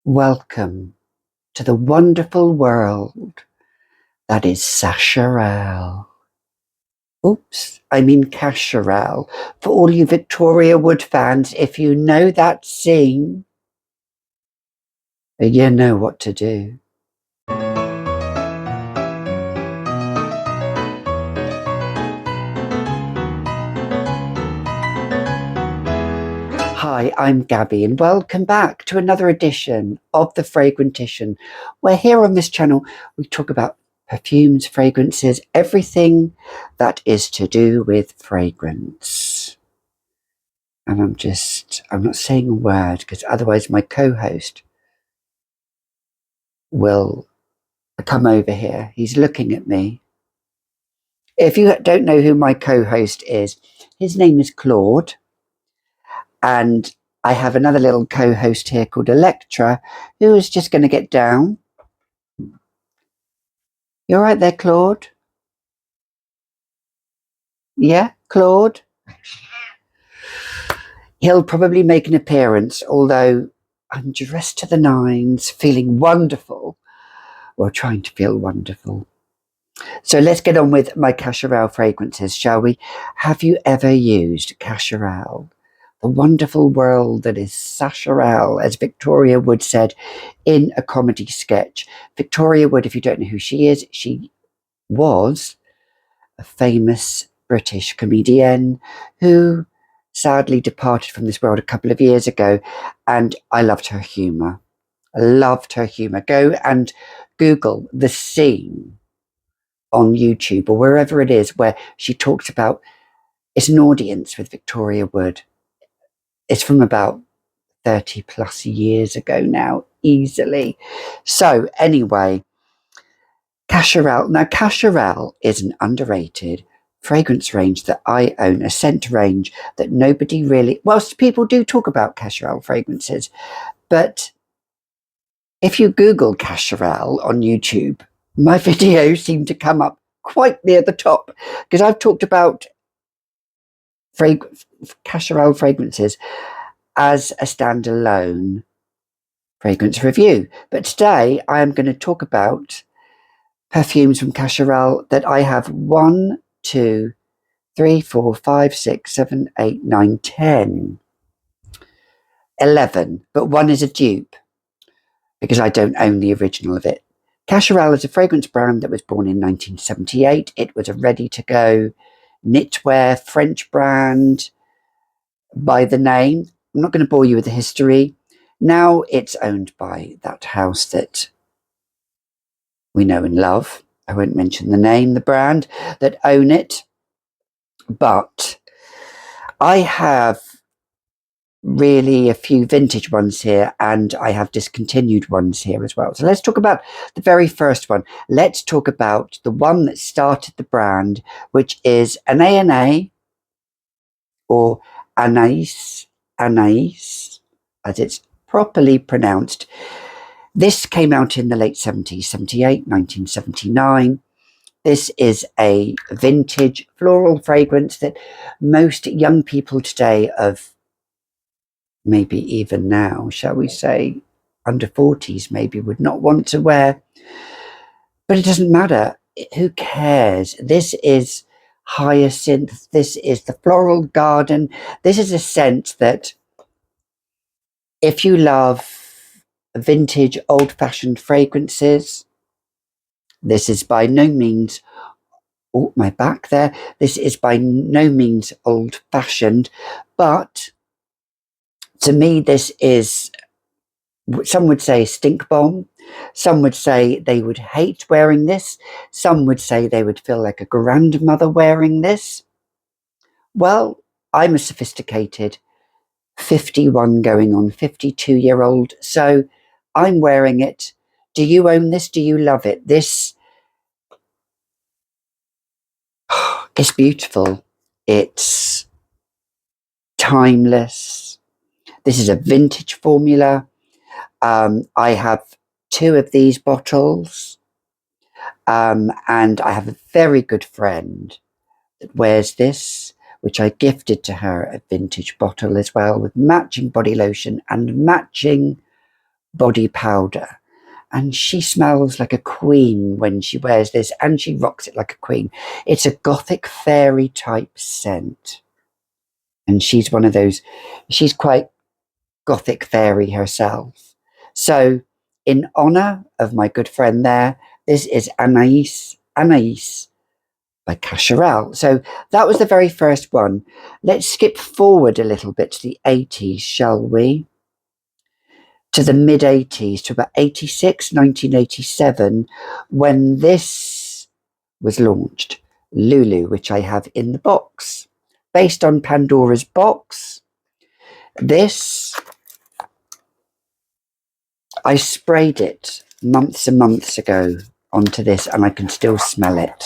Welcome to the wonderful world that is Cacharel. Oops, I mean Cacharel. For all you Victoria Wood fans, if you know that scene, you know what to do. Hi, I'm Gabby and welcome back to another edition of The Fragrantician, where here on this channel we talk about perfumes, fragrances, everything that is to do with fragrance. And I'm not saying a word because otherwise my co-host will come over here. He's looking at me. If you don't know who my co-host is, his name is Claude. And I have another little co-host here called Electra, who is just going to get down. You all right there, Claude? Yeah, Claude? He'll probably make an appearance, although I'm dressed to the nines, feeling wonderful. Well, trying to feel wonderful. So let's get on with my Cacharel fragrances, shall we? Have you ever used Cacharel? The wonderful world that is Cacharel, as Victoria Wood said in a comedy sketch. Victoria Wood, if you don't know who she is, she was a famous British comedian who sadly departed from this world a couple of years ago, and I loved her humour. I loved her humour. Go and Google the scene on YouTube or wherever it is where she talks about, it's an audience with Victoria Wood. It's from about 30 plus years ago now, easily. So anyway, Cacharel. Now Cacharel is an underrated fragrance range that I own, a scent range that nobody really, whilst people do talk about Cacharel fragrances, but if you Google Cacharel on YouTube, my videos seem to come up quite near the top because I've talked about Cacharel fragrances as a standalone fragrance review. But today I am going to talk about perfumes from Cacharel that I have 1, 2, 3, 4, 5, 6, 7, 8, 9, 10, 11, but one is a dupe because I don't own the original of it. Cacharel is a fragrance brand that was born in 1978. It was a ready-to-go knitwear French brand by the name. I'm not going to bore you with the history. Now it's owned by that house that we know and love. I won't mention the name, the brand that own it. But I have really a few vintage ones here and I have discontinued ones here as well. So let's talk about the very first one. Let's talk about the one that started the brand, which is Anaise or Anaise, as it's properly pronounced. This came out in the late 70s, 78, 1979. This is a vintage floral fragrance that most young people today of maybe even now, shall we say, under 40s maybe would not want to wear. But it doesn't matter. Who cares? This is hyacinth. This is the floral garden. This is a scent that if you love vintage old-fashioned fragrances, this is by no means, oh, my back there, this is by no means old-fashioned, but to me this is, some would say, stink bomb. Some would say they would hate wearing this. Some would say they would feel like a grandmother wearing this. Well, I'm a sophisticated 51 going on 52-year-old, so I'm wearing it. Do you own this? Do you love it? This is beautiful. It's timeless. This is a vintage formula. I have 2 of these bottles, and I have a very good friend that wears this, which I gifted to her, a vintage bottle as well, with matching body lotion and matching body powder. And she smells like a queen when she wears this, and she rocks it like a queen. It's a gothic fairy type scent. And she's one of those, she's quite gothic fairy herself. So, in honour of my good friend there, this is Anaise by Cacharel. So that was the very first one. Let's skip forward a little bit to the 80s, shall we? To the mid 80s, to about 86, 1987, when this was launched, Lulu, which I have in the box. Based on Pandora's box, this, I sprayed it months and months ago onto this, and I can still smell it.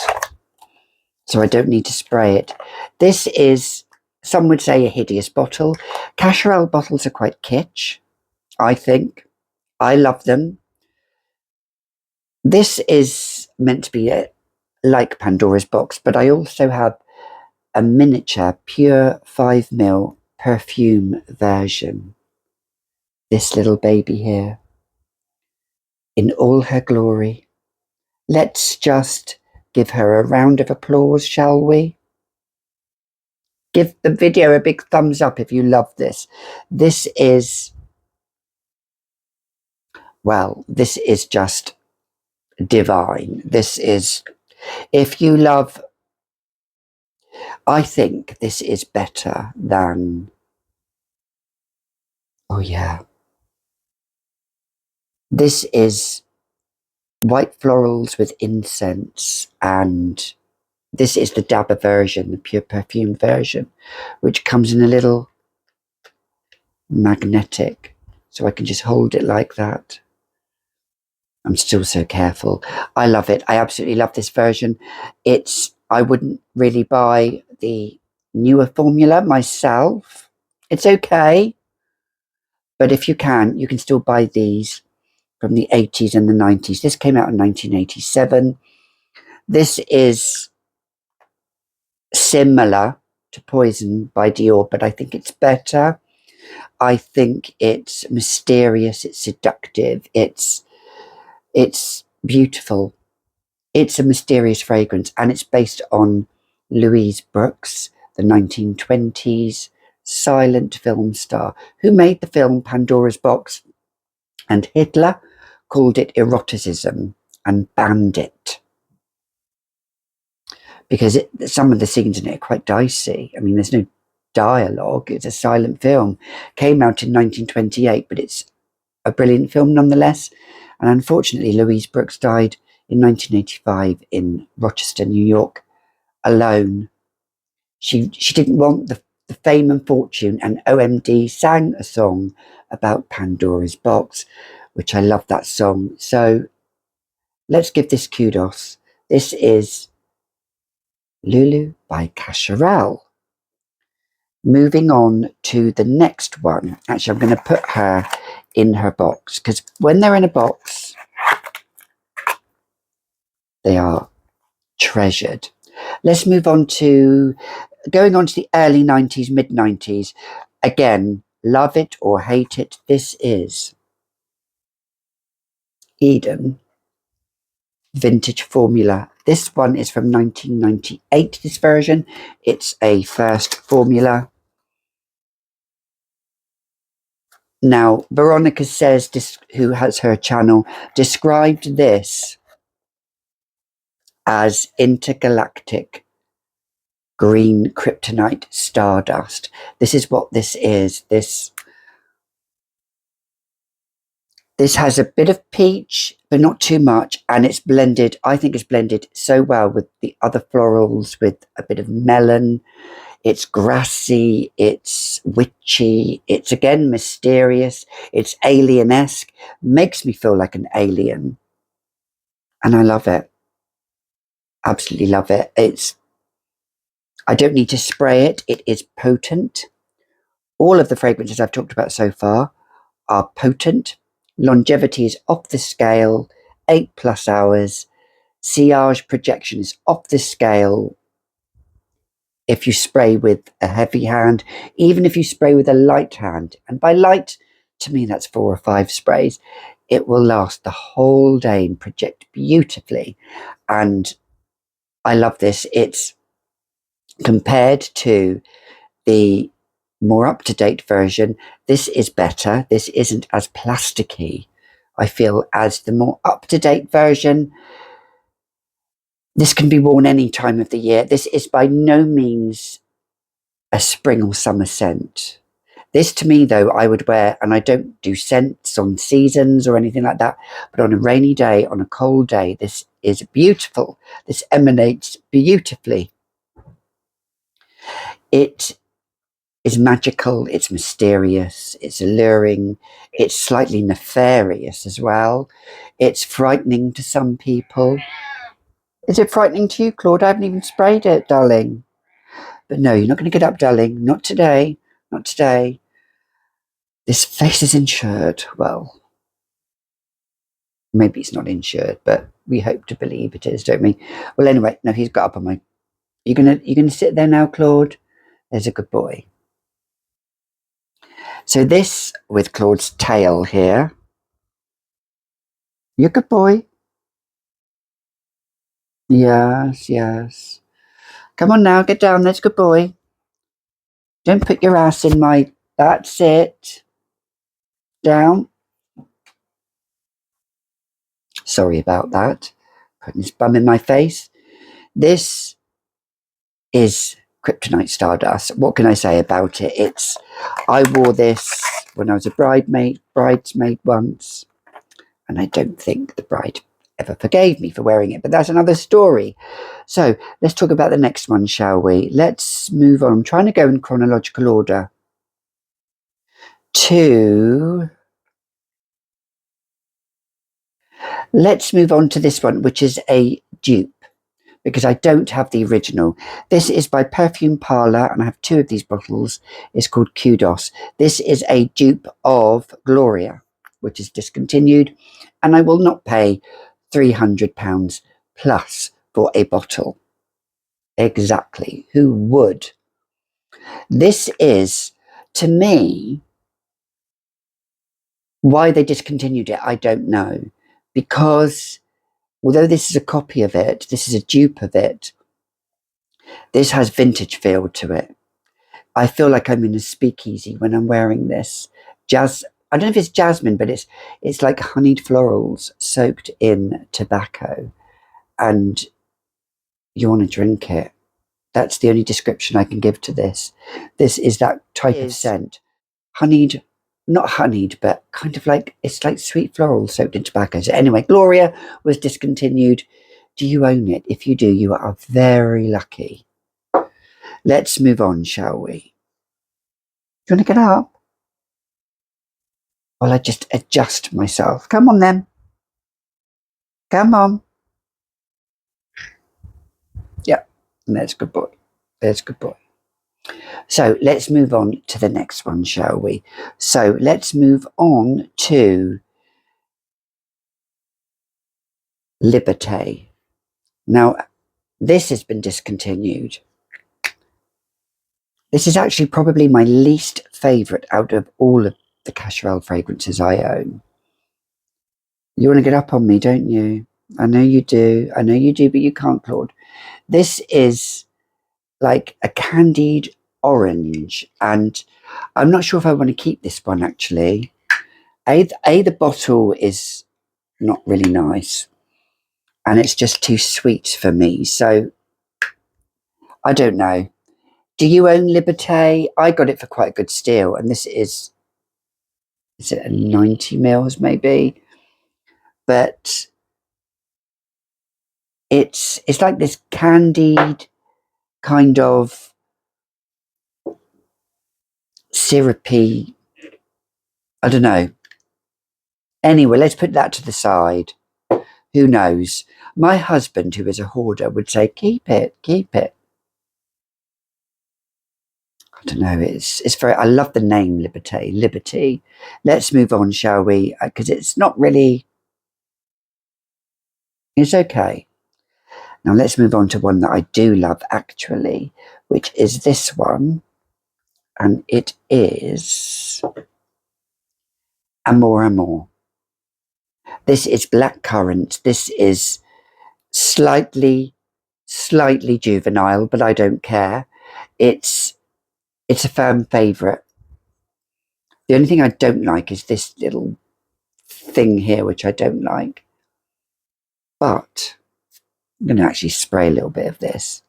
So I don't need to spray it. This is, some would say, a hideous bottle. Cacharel bottles are quite kitsch, I think. I love them. This is meant to be like Pandora's box, but I also have a miniature pure 5ml perfume version. This little baby here, in all her glory. Let's just give her a round of applause, shall we? Give the video a big thumbs up if you love this. This is, well, this is just divine. This is, if you love, I think this is better than, oh yeah, this is white florals with incense, and this is the dabber version, the pure perfume version, which comes in a little magnetic, so I can just hold it like that. I'm still so careful. I love it. I absolutely love this version. I wouldn't really buy the newer formula myself. It's okay, but if you can still buy these from the 80s and the 90s. This came out in 1987. This is similar to Poison by Dior, but I think it's better. I think it's mysterious, it's seductive, it's beautiful. It's a mysterious fragrance, and it's based on Louise Brooks, the 1920s silent film star, who made the film Pandora's Box, and Hitler called it eroticism and banned it because some of the scenes in it are quite dicey. I mean, there's no dialogue. It's a silent film. Came out in 1928, but it's a brilliant film nonetheless. And unfortunately, Louise Brooks died in 1985 in Rochester, New York, alone. She didn't want the fame and fortune, and OMD sang a song about Pandora's Box, which I love that song. So let's give this kudos. This is Lulu by Cacharel. Moving on to the next one. Actually, I'm going to put her in her box, because when they're in a box, they are treasured. Let's move on to, going on to the early 90s, mid 90s. Again, love it or hate it, this is Eden Vintage Formula. This one is from 1998, this version. It's a first formula. Now, Veronica says, who has her channel, described this as intergalactic green kryptonite stardust. This is what this is. This has a bit of peach, but not too much, and it's blended, I think it's blended so well with the other florals, with a bit of melon. It's grassy, it's witchy, it's again mysterious, it's alien-esque, makes me feel like an alien. And I love it. Absolutely love it. I don't need to spray it. It is potent. All of the fragrances I've talked about so far are potent. Longevity is off the scale, 8+ hours. Sillage projection is off the scale. If you spray with a heavy hand, even if you spray with a light hand, and by light, to me that's 4 or 5 sprays. It will last the whole day and project beautifully. And I love this. It's compared to the more up-to-date version. This is better. This isn't as plasticky, I feel, as the more up-to-date version. This can be worn any time of the year. This is by no means a spring or summer scent. This, to me, though, I would wear, and I don't do scents on seasons or anything like that, but on a rainy day, on a cold day, this is beautiful. This emanates beautifully. It is magical, it's mysterious, it's alluring, it's slightly nefarious as well. It's frightening to some people. Is it frightening to you, Claude? I haven't even sprayed it, darling. But no, you're not going to get up, darling. Not today. Not today. This face is insured. Well, maybe it's not insured, but we hope to believe it is, don't we? Well, anyway, no, he's got up on my... You're gonna sit there now, Claude? There's a good boy. So this, with Claude's tail here. You're a good boy. Yes, yes. Come on now, get down. That's a good boy. Don't put your ass in my... That's it. Down. Sorry about that. Putting his bum in my face. This is Kryptonite Stardust. What can I say about it? I wore this when I was a bridesmaid once, and I don't think the bride ever forgave me for wearing it, but that's another story. So let's talk about the next one, shall we? Let's move on. I'm trying to go in chronological order to... Let's move on to this one, which is a dupe, because I don't have the original. This is by Perfume Parlour, and I have 2 of these bottles. It's called Kudos. This is a dupe of Gloria, which is discontinued, and I will not pay £300 plus for a bottle. Exactly. Who would? This is, to me, why they discontinued it, I don't know. Because although this is a copy of it, this is a dupe of it, this has vintage feel to it. I feel like I'm in a speakeasy when I'm wearing this. I don't know if it's jasmine, but it's like honeyed florals soaked in tobacco, and you want to drink it. That's the only description I can give to this. This is that type of scent. Honeyed, not honeyed, but kind of like, it's like sweet floral soaked in tobacco. So anyway, Gloria was discontinued. Do you own it? If you do, you are very lucky. Let's move on, shall we? Do you want to get up? Well, I just adjust myself. Come on then. Come on. Yeah, there's a good boy. There's a good boy. So let's move on to the next one, shall we? So let's move on to Liberte. Now, this has been discontinued. This is actually probably my least favourite out of all of the Cacharel fragrances I own. You want to get up on me, don't you? I know you do. I know you do, but you can't, Claude. This is like a candied orange, and I'm not sure if I want to keep this one, actually. The bottle is not really nice, and it's just too sweet for me, so I don't know. Do you own Liberte? I got it for quite a good steal, and this is it a 90 mils maybe? But it's like this candied kind of syrupy, I don't know. Anyway, let's put that to the side. Who knows? My husband, who is a hoarder, would say, keep it, keep it. I don't know. It's very... I love the name Liberte, Liberty. Let's move on, shall we? Because it's not really... It's okay. Now let's move on to one that I do love, actually, which is this one. And it is Amour Amour. This is blackcurrant. This is slightly juvenile, but I don't care. It's a firm favourite. The only thing I don't like is this little thing here, which I don't like. But I'm going to actually spray a little bit of this.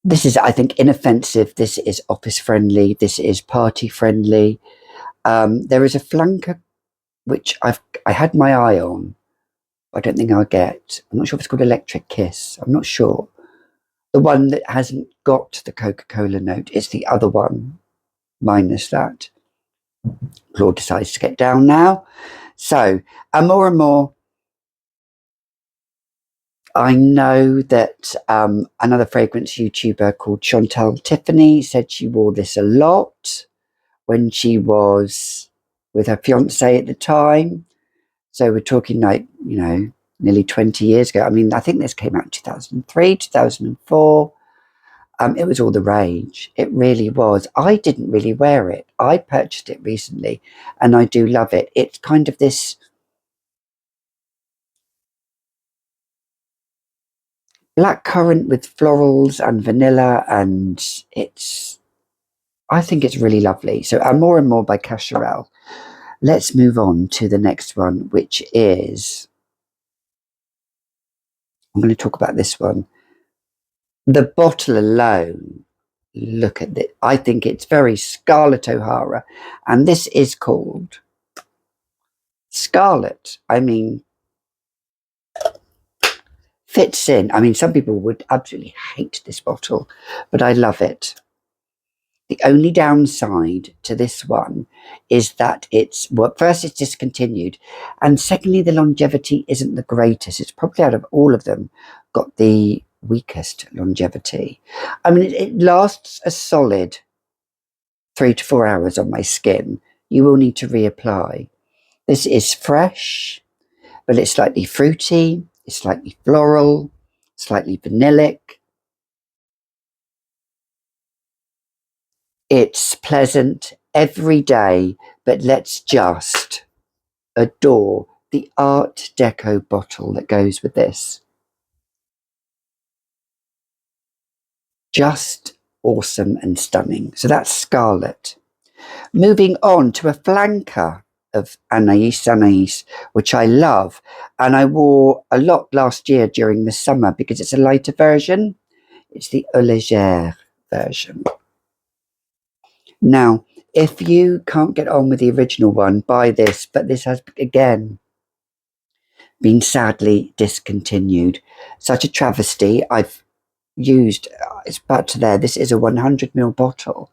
This is, I think, inoffensive. This is office friendly. This is party friendly. There is a flanker which I had my eye on. I don't think I'll get. I'm not sure if it's called Electric Kiss. I'm not sure. The one that hasn't got the Coca-Cola note. It's the other one, minus that. Claude decides to get down now. So, Amour Amour. I know that another fragrance YouTuber called Chantal Tiffany said she wore this a lot when she was with her fiance at the time. So we're talking like, you know, nearly 20 years ago. I mean, I think this came out in 2003, 2004. It was all the rage. It really was. I didn't really wear it. I purchased it recently and I do love it. It's kind of this blackcurrant with florals and vanilla, and I think it's really lovely. So Amour Amour by Cacharel. Let's move on to the next one, which is, I'm going to talk about this one. The bottle alone, look at it. I think it's very Scarlett O'Hara, and this is called Scarlet. I mean, fits in. I mean, some people would absolutely hate this bottle, but I love it. The only downside to this one is that it's, well, first it's discontinued, and secondly the longevity isn't the greatest. It's probably out of all of them got the weakest longevity. I mean, it lasts a solid 3 to 4 hours on my skin. You will need to reapply. This is fresh, but it's slightly fruity, it's slightly floral, slightly vanillic. It's pleasant every day, but let's just adore the Art Deco bottle that goes with this. Just awesome and stunning. So that's Scarlet. Moving on to a flanker of Anaise, which I love. And I wore a lot last year during the summer because it's a lighter version. It's the Eau Légère version. Now, if you can't get on with the original one, buy this, but this has, again, been sadly discontinued. Such a travesty. I've used, it's about to there, this is a 100ml bottle,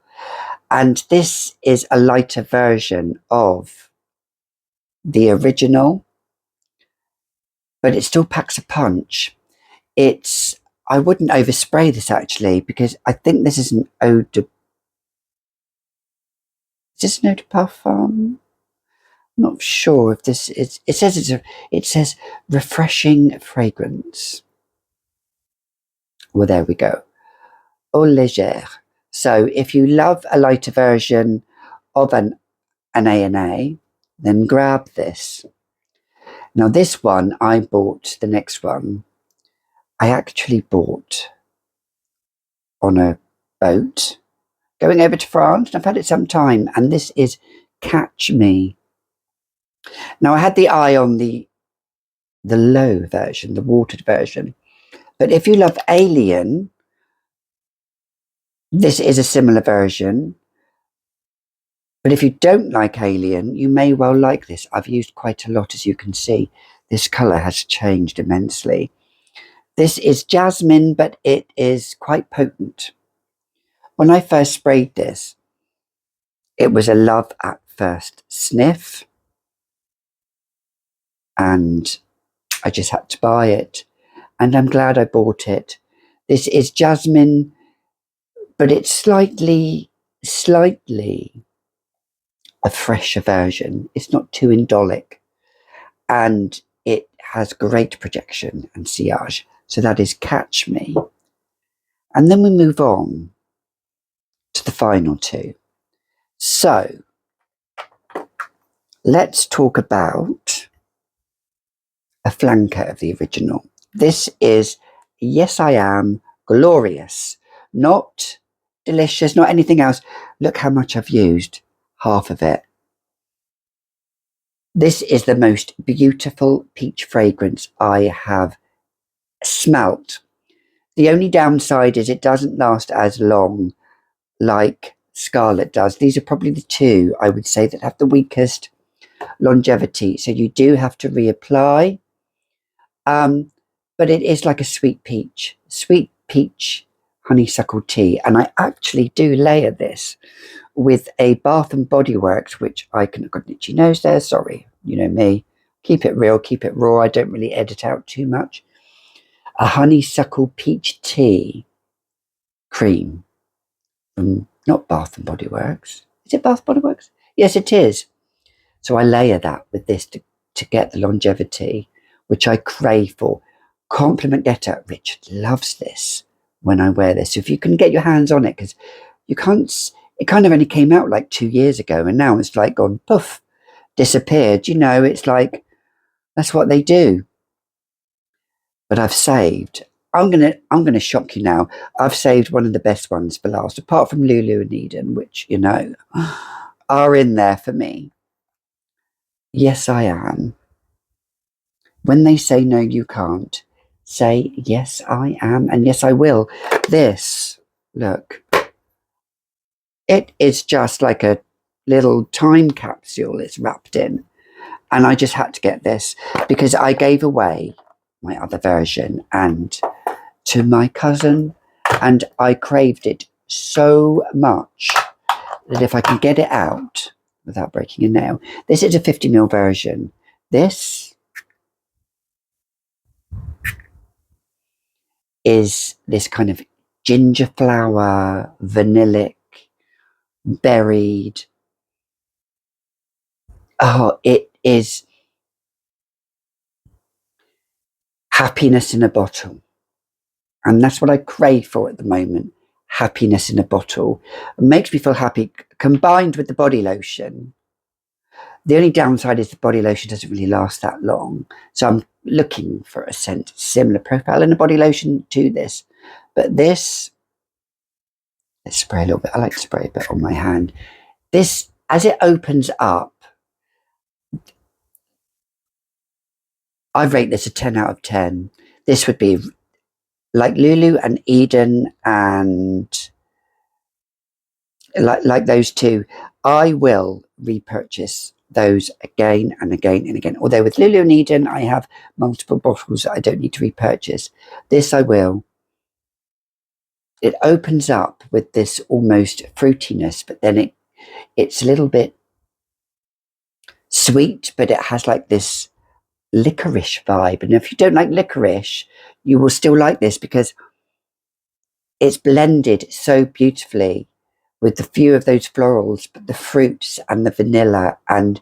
and this is a lighter version of the original, but it still packs a punch. It's, I wouldn't overspray this actually, because I think this is an eau de, is this an eau de parfum? I'm not sure if this is, it says refreshing fragrance. Well, there we go. Eau légère. So if you love a lighter version of an A&A, then grab this. Now this one, I bought, the next one, I actually bought on a boat going over to France, and I've had it some time, and this is Catch Me. Now I had the eye on the low version, the watered version, but if you love Alien, this is a similar version. But if you don't like Alien, you may well like this. I've used quite a lot, as you can see. This colour has changed immensely. This is jasmine, but it is quite potent. When I first sprayed this, it was a love at first sniff, and I just had to buy it. And I'm glad I bought it. This is jasmine, but it's slightly a fresher version. It's not too indolic, and it has great projection and sillage. So that is Catch Me. And then we move on to the final two. So let's talk about a flanker of the original. This is Yes I Am Glorious, not delicious, not anything else. Look how much I've used, half of it. This is the most beautiful peach fragrance I have smelt. The only downside is it doesn't last as long like Scarlet does. These are probably the two I would say that have the weakest longevity, so you do have to reapply. But it is like a sweet peach honeysuckle tea, and I actually do layer this with a Bath and Body Works, which I can, got an itchy nose there, sorry, you know me, keep it real, keep it raw, I don't really edit out too much. A honeysuckle peach tea cream from, not Bath and Body Works, is it Bath and Body Works? Yes, it is. So I layer that with this to get the longevity, which I crave for. Compliment getter. Richard loves this when I wear this. So if you can get your hands on it, because you can't, it kind of only came out like 2 years ago, and now it's like gone poof, disappeared. You know, it's like, that's what they do. But I've saved, I'm gonna shock you now. I've saved one of the best ones for last, apart from Lulu and Eden, which, you know, are in there for me. Yes, I am. When they say no, you can't, say yes, I am, and yes, I will. This, look, it is just like a little time capsule it's wrapped in. And I just had to get this because I gave away my other version and to my cousin, and I craved it so much that if I can get it out without breaking a nail, this is a 50ml version. This is this kind of ginger flower, vanillic, berried. Oh, it is happiness in a bottle. And that's what I crave for at the moment. Happiness in a bottle. It makes me feel happy, combined with the body lotion. The only downside is the body lotion doesn't really last that long. So I'm looking for a scent, similar profile in a body lotion to this. But this, let's spray a little bit. I like to spray a bit on my hand. This, as it opens up, I rate this a 10 out of 10. This would be like Lulu and Eden and like those two. I will repurchase those again and again and again. Although with Lulu and Eden, I have multiple bottles that I don't need to repurchase. This I will. It opens up with this almost fruitiness, but then it's a little bit sweet, but it has like this licorice vibe. And if you don't like licorice, you will still like this because it's blended so beautifully with the few of those florals, but the fruits and the vanilla, and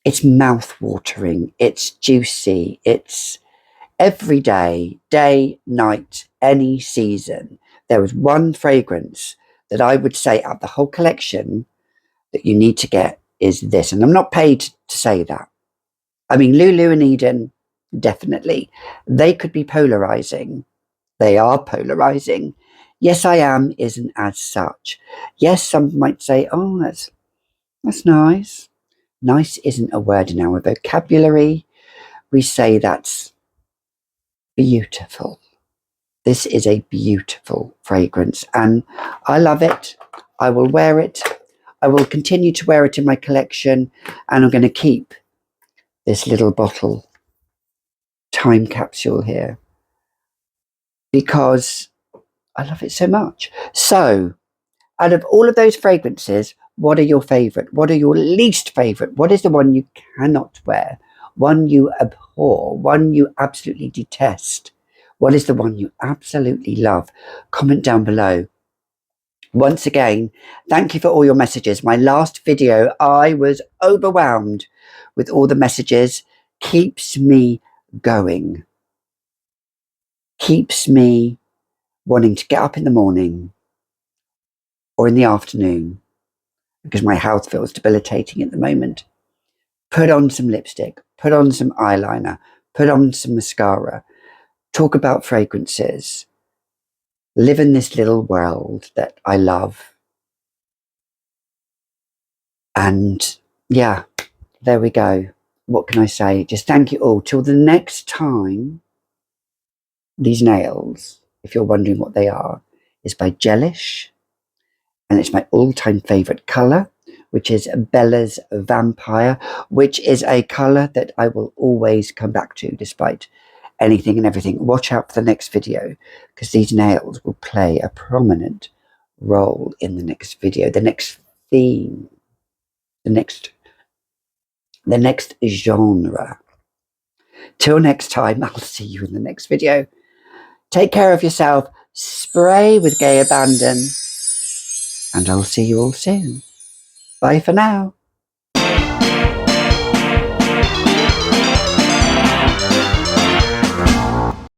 it's mouth-watering, it's juicy, it's every day, night, any season. There was one fragrance that I would say out of the whole collection that you need to get is this. And I'm not paid to say that. I mean, Lulu and Eden, definitely. They could be polarizing. They are polarizing. Yes, I Am isn't as such. Yes, some might say, oh, that's nice. Nice isn't a word in our vocabulary. We say that's beautiful. This is a beautiful fragrance and I love it. I will wear it. I will continue to wear it in my collection, and I'm going to keep this little bottle time capsule here because I love it so much. So, out of all of those fragrances, what are your favorite? What are your least favorite? What is the one you cannot wear? One you abhor? One you absolutely detest? What is the one you absolutely love? Comment down below. Once again, thank you for all your messages. My last video, I was overwhelmed with all the messages. Keeps me going. Keeps me wanting to get up in the morning or in the afternoon, because my health feels debilitating at the moment, put on some lipstick, put on some eyeliner, put on some mascara, talk about fragrances, live in this little world that I love. And yeah, there we go. What can I say? Just thank you all. Till the next time. These nails, if you're wondering what they are, is by Gelish, and it's my all-time favourite colour, which is Bella's Vampire, which is a colour that I will always come back to despite anything and everything. Watch out for the next video, because these nails will play a prominent role in the next video, the next theme, the next genre. Till next time, I'll see you in the next video. Take care of yourself, spray with gay abandon, and I'll see you all soon. Bye for now.